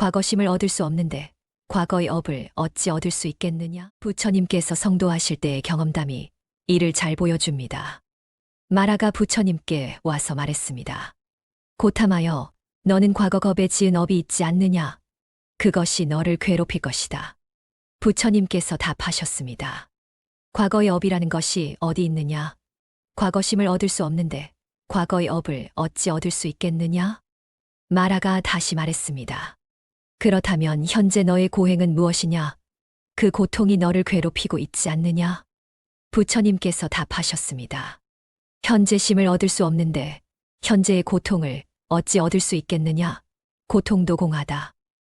과거심을 얻을 수 없는데 과거의 업을 어찌 얻을 수 있겠느냐? 부처님께서 성도하실 때의 경험담이 이를 잘 보여줍니다. 마라가 부처님께 와서 말했습니다. 고탐하여 너는 과거 겁에 지은 업이 있지 않느냐? 그것이 너를 괴롭힐 것이다. 부처님께서 답하셨습니다. 과거의 업이라는 것이 어디 있느냐? 과거심을 얻을 수 없는데 과거의 업을 어찌 얻을 수 있겠느냐? 마라가 다시 말했습니다. 그렇다면 현재 너의 고행은 무엇이냐? 그 고통이 너를 괴롭히고 있지 않느냐? 부처님께서 답하셨습니다. 현재심을 얻을 수 없는데 현재의 고통을 어찌 얻을 수 있겠느냐? 고통도 공하다.